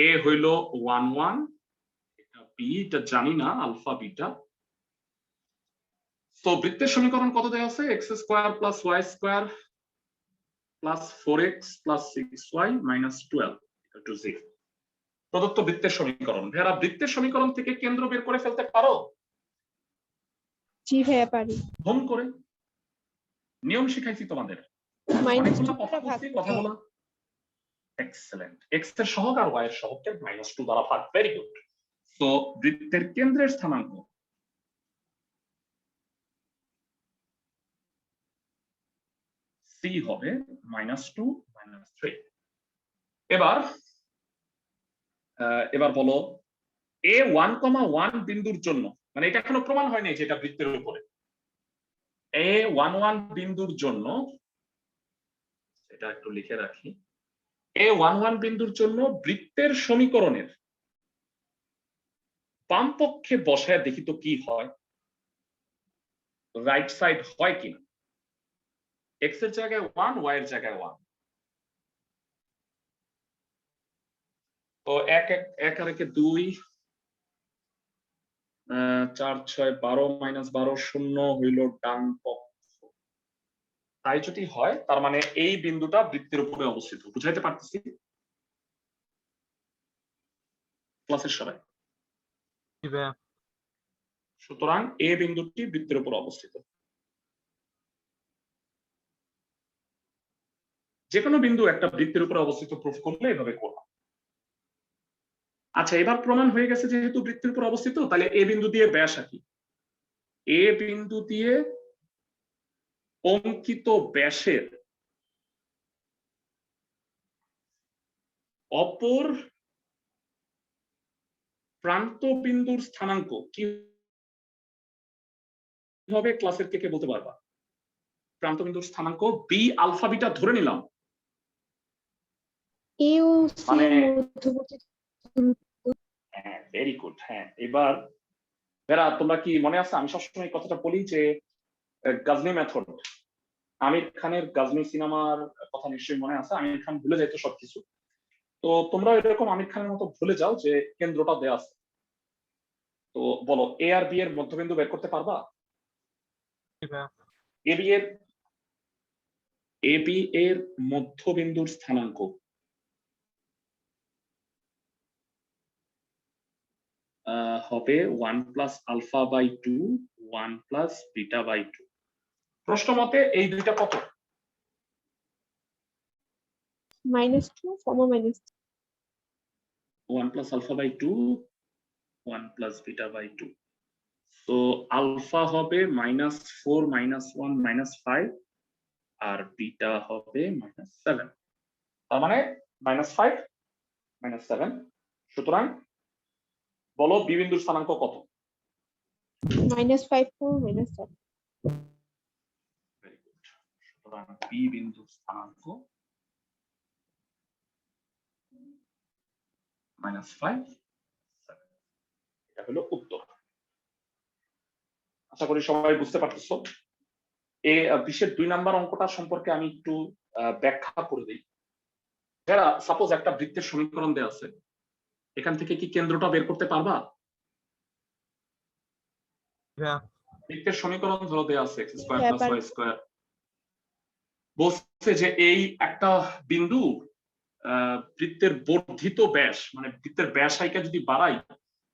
এ হইল 1 1, এটা বি, এটা জানি না, আলফা বিটা। তো বৃত্তের সমীকরণ কত দেয়া আছে? x square plus y square plus 4x plus 6y minus 12 equal to 0। প্রদত্ত বৃত্তের সমীকরণ। ভেরা বৃত্তের সমীকরণ থেকে কেন্দ্র বের করে ফেলতে পারো? জি ভাইয়া পারি। ধম করে নিয়ম শিখাইছি তোমাদের, -2 কথা ভাগ বলছি, কথা বলা। এক্সেলেন্ট। x এর সহগ আর y এর সহগকে -2 দ্বারা ভাগ। Very good. তো বৃত্তের কেন্দ্রের স্থানাঙ্ক c হবে -2 -3। এবার বলো a 1, 1 বিন্দুর জন্য, মানে এটা এখনো প্রমাণ হয়নি যে এটা বৃত্তের উপরে। a 1 1 বিন্দুর জন্য, এটা একটু লিখে রাখি, a 1 1 বিন্দুর জন্য বৃত্তের সমীকরণের বাম পক্ষে বসায় দেখি তো কি হয়, রাইট সাইড হয় কিনা। x এর জায়গায় 1, y এর জায়গায় 1। তো 1 1 আর 1 2, 4 6 12 -12 0 হইল ডান পক্ষ। তাই যদি হয় তার মানে এই বিন্দুটা বৃত্তের উপরে অবস্থিত, বুঝাইতে পারতেছি ক্লাসের সবাই? জি ভাইয়া। সুতরাং এ বিন্দুটি বৃত্তের উপর অবস্থিত। যে কোনো বিন্দু একটা বৃত্তের উপর অবস্থিত প্রুফ করলে এভাবে করলাম। আচ্ছা, এবার প্রমাণ হয়ে গেছে যেহেতু বৃত্তের উপর অবস্থিত, তাহলে এ বিন্দু দিয়ে ব্যাস আঁকি। এ বিন্দু দিয়ে অঙ্কিত ব্যাসের অপর প্রান্ত বিন্দুর স্থানাঙ্ক কি হবে? ক্লাসের কে কে বলতে পারবা? প্রান্ত বিন্দুর স্থানাঙ্ক বি আলফা বিটা ধরে নিলাম, এ ও সি মানে এর মধ্যবর্তী দূরত্ব। হ্যাঁ, ভেরি গুড। হ্যাঁ, এবার ভেরা তোমরা কি মনে আছে আমি সবসময় এই কথাটা বলি যে গাজনি মেথড, আমির খানের গাজনি সিনেমার কথা নিশ্চয়ই মনে আছে। আমির খান ভুলে যাইতো সবকিছু, তো তোমরা এরকম আমির খানের মতো ভুলে যাও যে কেন্দ্রটা দেয়া আছে। তো বলো এ আর বি এর মধ্যবিন্দু বের করতে পারবা? জি ভাইয়া। এ বি এর মধ্যবিন্দুর স্থানাঙ্ক হবে 1 plus alpha by 2 1 plus beta by 2। প্রশ্ন মতে এই দুইটা কত? -2 -3। 1 plus alpha by 2 1 plus beta by 2। তো আলফা হবে -4 -1 -5 আর বিটা হবে -7, তার মানে -5 -7। সুতরাং বলো বি বিন্দুর স্থানাঙ্ক কত? -5 4 -7। Very good. সুতরাং বি বিন্দুর স্থানাঙ্ক -5 7। এটা হলো উত্তর। আশা করি সবাই বুঝতে পারতেছো। এই বিশের 2 নাম্বার অঙ্কটা সম্পর্কে আমি একটু ব্যাখ্যা করে দিই। যারা সাপোজ একটা বৃত্তের সমীকরণ দেওয়া আছে, এখান থেকে কি কেন্দ্রটা বের করতে পারবা? ভাইয়া। বৃত্তের সমীকরণ ধরো দেওয়া আছে x² হ্যাঁ, + y²। বলছে যে এই একটা বিন্দু বৃত্তের বর্ধিত ব্যাস, মানে বৃত্তের ব্যাস হাইকা যদি বাড়াই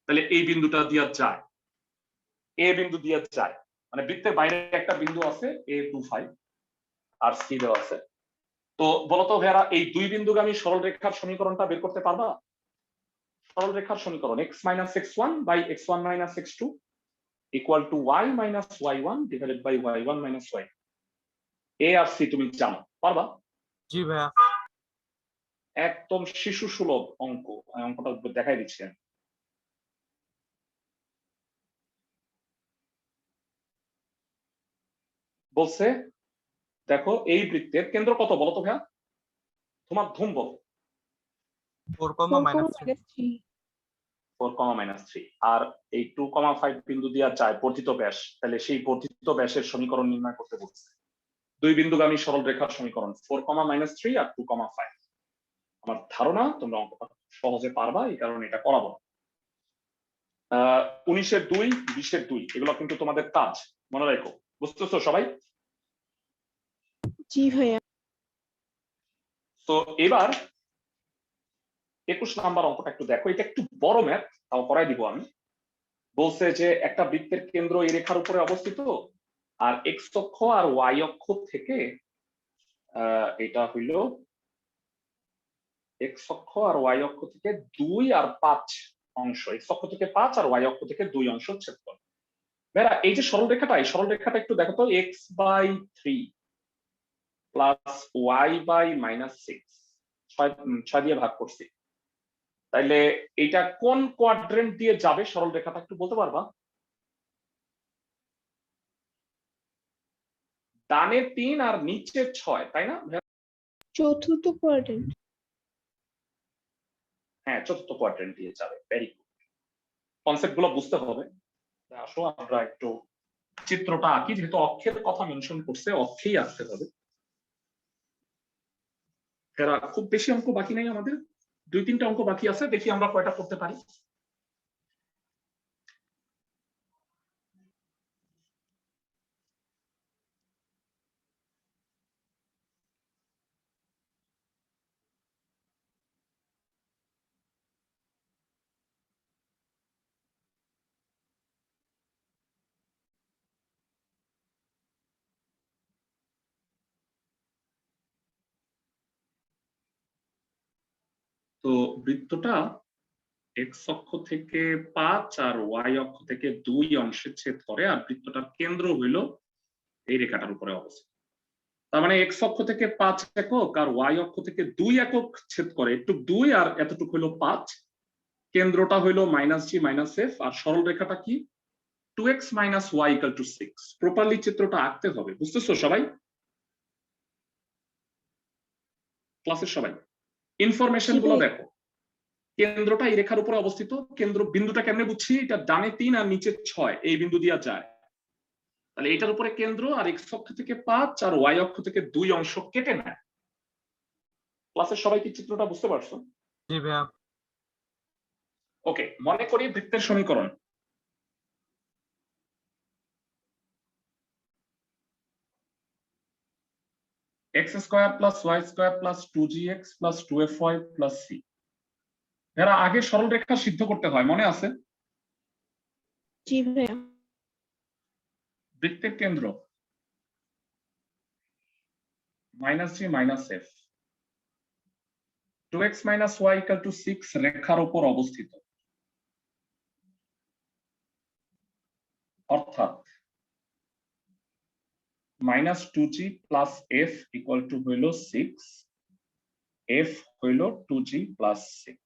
তাহলে এই বিন্দুটা দিয়া যায়, এ বিন্দু দিয়া যায়। মানে বৃত্তের বাইরে একটা বিন্দু আছে A25 আর সি দেওয়া আছে। তো বলতো ভাইয়ারা এই দুই বিন্দুগামী সরলরেখার সমীকরণটা বের করতে পারবা? সরলরেখার সমীকরণ x - x1 / x1 - x2 = y - y1 / y1 - y। এ আর সি তুমি জানো, পারবা? জি ভাইয়া। একদম শিশু সুলভ অঙ্ক, অঙ্কটা দেখাই দিচ্ছি আমি। বলছে দেখো এই বৃত্তের কেন্দ্র কত বলো তো ভাইয়া, তোমার ধুম বলো। 4, 4 -3। -3। 4, -3 আর এই 2,5 বিন্দু দিয়া যায় বর্ধিত ব্যাস, তাহলে সেই বর্ধিত ব্যাসের সমীকরণ নির্ণয় করতে বলছে। দুই বিন্দুগামী সরল রেখার সমীকরণ 4, -3 আর 2,5। আমার ধারণা তোমরা অঙ্কটা সহজে পারবা, এই কারণে এটা করাবো। 19-এর 2, 20-এর 2 এগুলো কিন্তু তোমাদের কাজ, মনে রাখো। বুঝতেছো সবাই? জি ভাইয়া। তো এবার 21 নাম্বার অঙ্কটা একটু দেখো, এটা একটু বড় ম্যাথ, তাও করাই দিব আমি। বলছে যে একটা বৃত্তের কেন্দ্র এই রেখার উপরে অবস্থিত, আর এক্স অক্ষ আর ওয়াই অক্ষ থেকে এটা হইল এক্স অক্ষ আর ওয়াই অক্ষ থেকে 2 আর 5 অংশ, এক্স অক্ষ থেকে 5 আর ওয়াই অক্ষ থেকে 2 অংশ ছেদ করে। বেরা এই যে সরলরেখাটা, এই সরলরেখাটা একটু দেখো তো, x/3 প্লাস y/-6 6 দিয়ে ভাগ করছি, তাইলে এটা কোন কোয়াড্রেন্ট দিয়ে যাবে সরলরেখাটা একটু বলতে পারবা? ডানে 3 আর নিচে 6, তাই না? চতুর্থ কোয়াড্রেন্ট। হ্যাঁ, চতুর্থ কোয়াড্রেন্ট দিয়ে যাবে। Very good. কনসেপ্ট গুলো বুঝতে হবে। আসো আমরা একটু চিত্রটা আঁকি, যেহেতু অক্ষের কথা মেনশন করছে, অক্ষেই আঁকতে হবে। এরা খুব বেশি অঙ্ক বাকি নেই আমাদের, 2-3টা অঙ্ক বাকি আছে, দেখি আমরা কয়টা করতে পারি। তো বৃত্তটা এক্স অক্ষ থেকে 5 আর ওয়াই অক্ষ থেকে 2 অংশে ছেদ করে, আর বৃত্তটার কেন্দ্র হইল এই রেখাটার উপরে অবস্থিত। তার মানে এক্স অক্ষ থেকে 5 একক আর ওয়াই অক্ষ থেকে 2 একক ছেদ করে, একটু 2 আর এতটুকু হইল 5। কেন্দ্রটা হইল -g - f, আর সরল রেখাটা কি 2x - y = 6। প্রপারলি চিত্রটা আঁকতে হবে, বুঝতেছো সবাই? ক্লাসের সবাই ইনফরমেশন গুলো দেখো। কেন্দ্রটা এই রেখার উপরে অবস্থিত, কেন্দ্র বিন্দুটা কেমনে বুঝছি, এটা ডানে 3 আর নিচে 6, এই বিন্দু দিয়া যায়। তাহলে এটার উপরে কেন্দ্র, আর এক্স অক্ষ থেকে 5 আর ওয়াই অক্ষ থেকে 2 অংশ কেটে নেয়। ক্লাসের সবাই কি চিত্রটা বুঝতে পারছো? জি ভাইয়া। ওকে, মনে করি বৃত্তের সমীকরণ। x² + y² + 2gx + 2fy + c। এরা আগে সরল রেখা সিদ্ধ করতে হয়, মনে আছে? জি ভাইয়া। বৃত্তের কেন্দ্র -g - f, 2x - y = 6 রেখার উপর অবস্থিত, অর্থাৎ -2g + f = হইল 6, f হইল 2g + 6।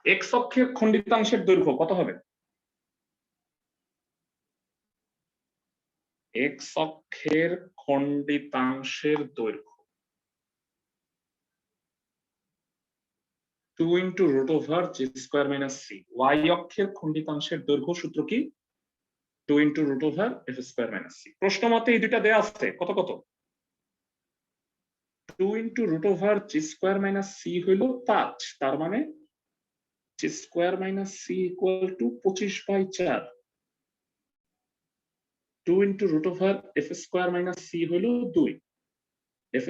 x অক্ষের খণ্ডিতাংশের দৈর্ঘ্য কত হবে? x অক্ষের খণ্ডিতাংশের দৈর্ঘ্য 2 × √g² - c। y অক্ষের খণ্ডিতাংশের দৈর্ঘ্য সূত্র কি? 2 × √f² - c। প্রশ্ন মতে এই দুইটা দেয়া আছে, কত কত? 2 × √g² - c হইল 5, তার মানে g² - c = 25/4। 2 × √f² - c হইল 2, f²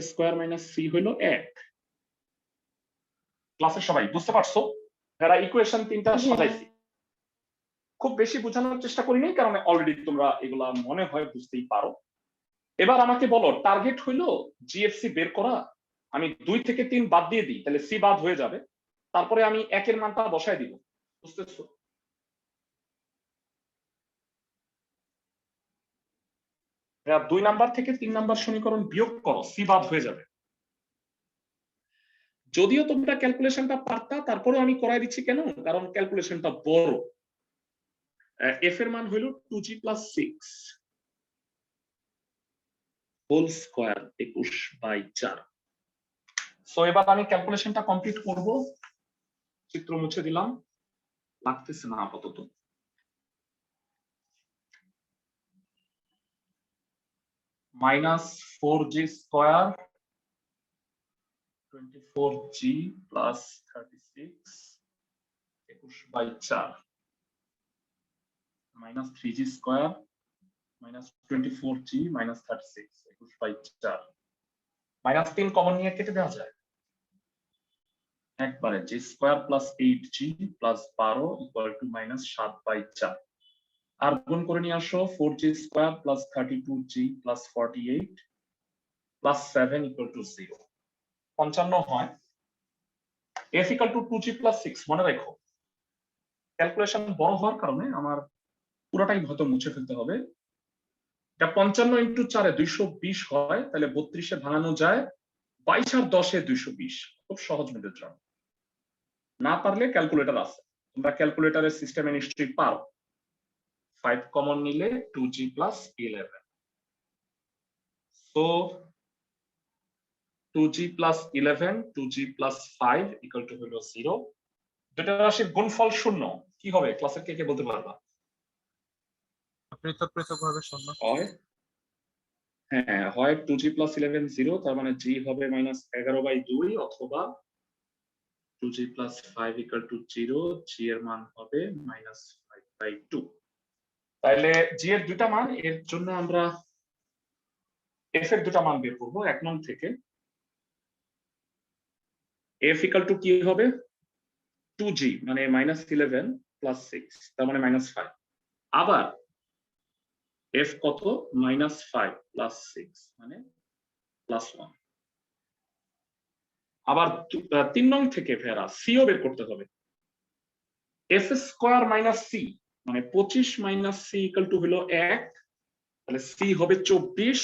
- c হইল 1। ক্লাসের সবাই বুঝতে পারছো? এরা ইকুয়েশন তিনটা সাজাইছি। খুব বেশি বোঝানোর চেষ্টা করিনি, কারণ অলরেডি তোমরা এগুলা মনে হয় বুঝতেই পারো। এবার আমাকে বলো, টার্গেট হইলো জিএফসি বের করা। আমি 2 থেকে 3 বাদ দিয়ে দিই, তাহলে সি বাদ হয়ে যাবে। তারপরে আমি 1 এর মানটা বসায় দিব, বুঝতেছো? 2 নাম্বার থেকে 3 নাম্বার সমীকরণ বিয়োগ করো, সি বাদ হয়ে যাবে। যদিও তোমরা ক্যালকুলেশনটা পারতা, তারপরে আমি করাই দিচ্ছি কেন, কারণ ক্যালকুলেশনটা বড়। এফ এর মান হইল 2g + 6 হোল স্কয়ার 21/4। সো এবার আমি ক্যালকুলেশনটা কমপ্লিট করব। চিত্র মুছে দিলাম, লাগতেছে না আপাতত। -4g² 24g + 36 21/4 -3g² -24g - 36 21/4। -3 common নিয়ে কেটে দেওয়া যায় একবারে। g² + 8g + 12 = -7/4। আর গুণ করে নিয়ে আসো 4g² + 32g + 48 + 7 = 0। 55 হয়। f = 2g + 6 মনে রাখো। ক্যালকুলেশন বড় হওয়ার কারণে আমার পুরোটাই হয়তো মুছে ফেলতে হবে। এটা 55 × 4 = 220 হয়, তাহলে 32 এ ভাঙানো যায়। 22 আর 10 = 220। খুব সহজ মেথড। না পারলে ক্যালকুলেটর আছে, তোমরা ক্যালকুলেটরের সিস্টেমে নিশ্চয়ই পারো। 5 কমন নিলে 2g + 11। সো 2g + 11 2g + 5 = হলো 0। দুটো রাশির গুণফল 0 কি হবে? ক্লাসের কে কে বলতে পারবা? পৃথক পৃথক ভাবে শূন্য। হ্যাঁ, হয় 2g + 11 0, তার মানে g হবে -11/2, অথবা 2g + 5 = 0, g এর মান হবে -5/2। তাহলে g এর দুটো মান, এর জন্য আমরা f এর দুটো মান বের করব 1 নং থেকে। f = কি হবে? 2g মানে -11 + 6, তার মানে -5। আবার f কত? -5 + 6 মানে +1। আবার 3 নং থেকে ভেরা সিও বের করতে হবে। এস স্কোয়ার মাইনাস সি মানে 25 মাইনাস সি ইকুয়াল টু হলো 1, তাহলে সি হবে 24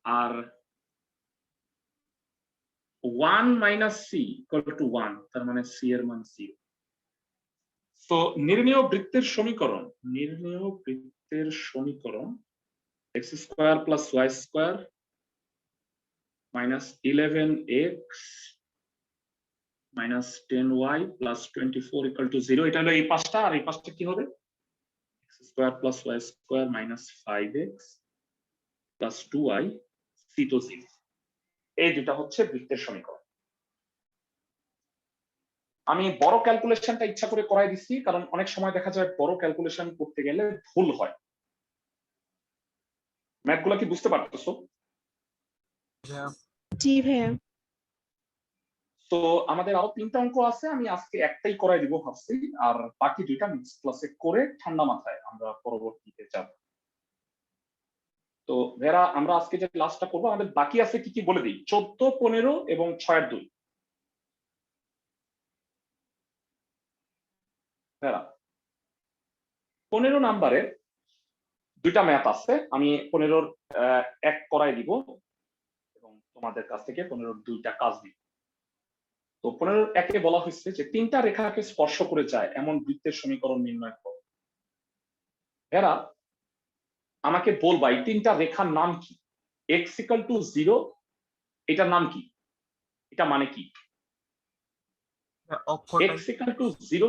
আর 1 মাইনাস সি ইকুয়াল টু 1, তার মানে সি এর মান 0। তো নির্ণেয় বৃত্তের সমীকরণ X square plus Y square minus 11x minus 10y plus 24 equal to 0, এটা হলো এই পাঁচটা। আর এই পাঁচটা কি হবে? X square plus Y square minus 5x plus 2y C তো 0। এই দুটা হচ্ছে বৃত্তের সমীকরণ। আমি বড় ক্যালকুলেশনটা ইচ্ছা করে করাই দিচ্ছি, কারণ অনেক সময় দেখা যায় বড় ক্যালকুলেশন করতে গেলে ভুল হয়। ম্যাথগুলো কি বুঝতে পারতেছো? জি ভাইয়া। তো আমাদের আরো 3টা অঙ্ক আছে, আমি আজকে একটাই করাই দিব ভাবছি, আর বাকি 2টা নেক্সট ক্লাসে করে ঠান্ডা মাথায় আমরা পরবর্তীতে যাব। তো ভেরা আমরা আজকে যে ক্লাসটা করবো, আমাদের বাকি আছে কি কি বলে দিই। 14, 15 এবং 6 এর 2। ভেরা 15 নাম্বারের 2টা ম্যাথ আছে, আমি 15-র 1 করাই দিব এবং তোমাদের কাছ থেকে 15-র 2টা কাজ দিব। তো 15-র 1-এ বলা হয়েছে যে 3টা রেখাকে স্পর্শ করে যায় এমন বৃত্তের সমীকরণ নির্ণয় করো। এরা আমাকে বলবা এই 3টা রেখার নাম কি। x ইকুয়াল টু 0 এটার নাম কি, এটা মানে কি? অক্ষরটা x equal to 0,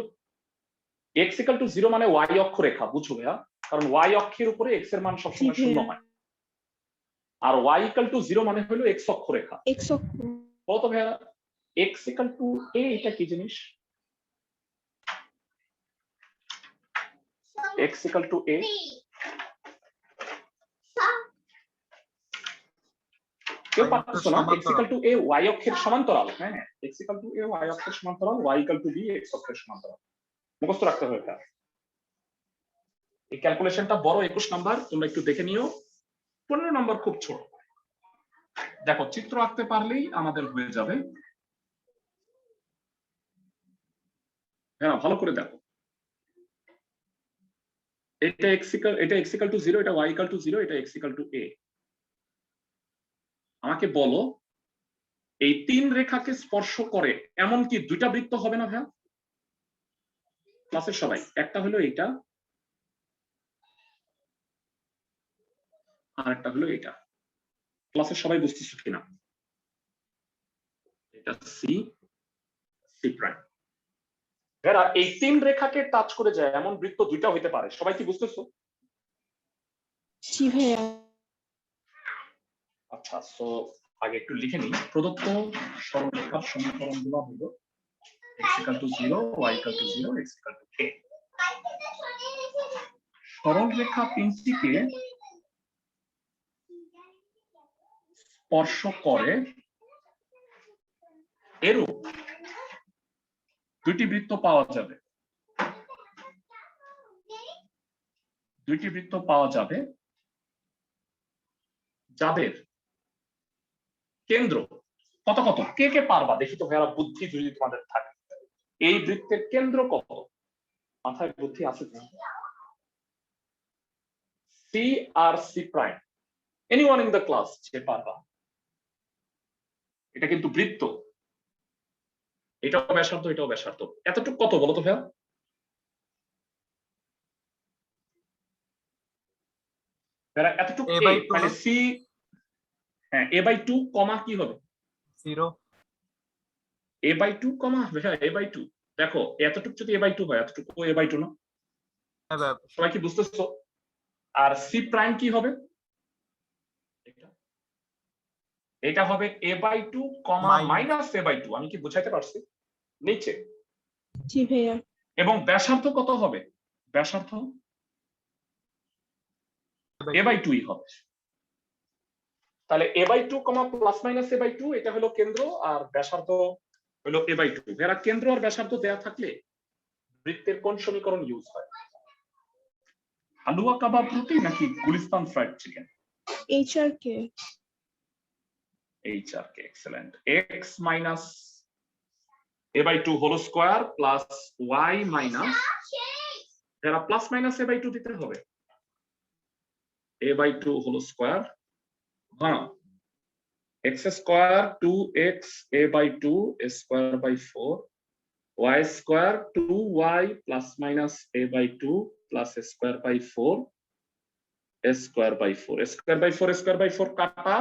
x equal to 0 মানে y অক্ষরেখা, বুঝো ভাইয়া? কারণ y অক্ষের উপরে x এর মান সবসময় জি 0 ভাইয়া। হয়। আর y ইকুয়াল টু 0 মানে হলো x অক্ষরেখা। এক্স অক্ষ। বলো তো ভাইয়া x ইকুয়াল টু a এটা কি জিনিস? x ইকুয়াল টু a, কেউ পারতেছো না? x equal to a y অক্ষের সমান্তরাল। হ্যাঁ, x equal to a y অক্ষের সমান্তরাল, y equal to b x অক্ষের সমান্তরাল। মুখস্থ রাখতে হবে ভাইয়া। এই ক্যালকুলেশনটা বড় 21 নাম্বার, তোমরা একটু দেখে নিও। 15 নাম্বার খুব ছোট। দেখো চিত্র আঁকতে পারলেই আমাদের হয়ে যাবে। হ্যাঁ, ভালো করে দেখো। এটা x ইকুয়াল টু 0, এটা y ইকুয়াল টু 0, এটা x ইকুয়াল টু a। আমাকে বলো এই 3 রেখাকে স্পর্শ করে এমন কি 2টা বৃত্ত হবে না ভাইয়া? ক্লাসের সবাই, একটা হলো এইটা আর একটা হলো এটা। ক্লাসের সবাই বুঝতেছো কিনা? এটা সি, সি প্রাইম। এরা এই 3 রেখাকে টাচ করে যায় এমন বৃত্ত 2টা হইতে পারে। সবাই কি বুঝতেছো? জি ভাইয়া। আচ্ছা, সো আগে একটু লিখে নিই। প্রদত্ত সরলরেখার সমীকরণগুলো হলো x equal to 0, y equal to 0, x equal to a। সরলরেখা 3টিকে স্পর্শ করে এরূপ 2টি বৃত্ত পাওয়া যাবে। 2টি বৃত্ত পাওয়া যাবে যাদের কেন্দ্র কত কত। কে কে পারবা দেখি তো ভাইয়া, বুদ্ধি যদি তোমাদের থাকে। এই বৃত্তের কেন্দ্র কত? মাথায় বুদ্ধি আছে? সি আর C prime. Anyone in the class যে পারবা। এটা কিন্তু বৃত্ত, এটাও ব্যাসার্ধ, এটাও ব্যাসার্ধ। এতটুকু কত বলো তো ভাইয়া? এতটুকু a মানে সি। হ্যাঁ, a/2 কমা কি হবে? 0 a/2 কমা হ্যাঁ a/2। দেখো এতটুকু যদি a/2 হয়, এতটুকু a/2 না? সবাই কি বুঝতেছো? আর সি প্রাইম কি হবে? এটা হবে a/2 কমা মাইনাস a/2। আমি কি বুঝাইতে পারছি? নিচে। জি ভাইয়া। এবং ব্যাসার্ধ কত হবে? ব্যাসার্ধ a/2 হবে। তাহলে a/2 কমা প্লাস মাইনাস a/2 এটা হলো কেন্দ্র, আর ব্যাসার্ধ হলো a/2। এরা কেন্দ্র আর ব্যাসার্ধ দেয়া থাকলে বৃত্তের কোন সমীকরণ ইউজ হয়? হালুয়া কাবাব রুটি নাকি গুলিস্তান ফ্রাইড চিকেন? এইচআর কে। HR কে excellent x minus a/2 whole square plus y minus যারা প্লাস মাইনাস a/2 দিতে হবে a/2 হোল স্কয়ার হ্যাঁ x square 2x a/2 square by 4 y square 2y plus minus a/2 plus square by 4 square by 4 square by 4 square by 4 কাটা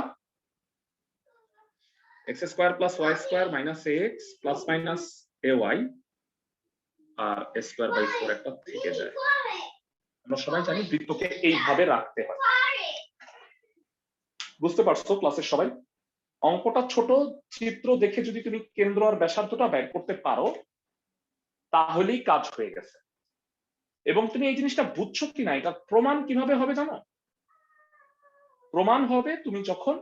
x square plus y square minus ax plus minus ay আর square by 4 একটা থেকে যায়। আমরা সবাই জানি বৃত্তকে এইভাবে রাখতে হয়। বুঝতে পারছো ক্লাসের সবাই? অঙ্কটা ছোট, চিত্র দেখে যদি তুমি কেন্দ্র আর ব্যাসার্ধটা বের করতে পারো তাহলেই কাজ হয়ে গেছে। এবং তুমি এই জিনিসটা বুঝছো কিনা এটা প্রমাণ কিভাবে হবে জানো? প্রমাণ হবে তুমি যখন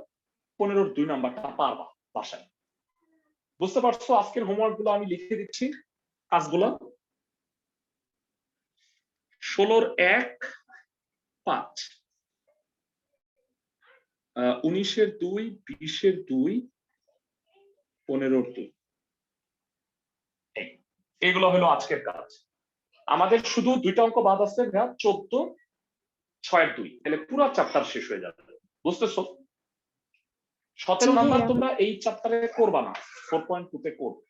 15-র 2 নাম্বারটা পারবা বাসায়। বুঝতে পারছো? আজকের হোমওয়ার্ক গুলো আমি লিখে দিচ্ছি কাজগুলো। 16-র 1 5, 19-এর 2, 20-এর 2, 15-র 2। এগুলো হলো আজকের কাজ। আমাদের শুধু 2টা অঙ্ক বাদ আছে, 14, 6-এর 2, তাহলে পুরো চ্যাপ্টার শেষ হয়ে যাবে। বুঝতেছো? 17 নাম্বার তোমরা এই চ্যাপ্টারে করবা না, 4.2 তে করবে।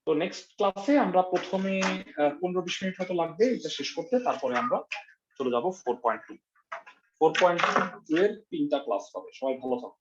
তো নেক্সট ক্লাসে আমরা প্রথমে 15-20 মিনিট হয়তো লাগবে এটা শেষ করতে, তারপরে আমরা চলে যাব 4.2 এর 3টা ক্লাস হবে। সবাই ভালো থাকো।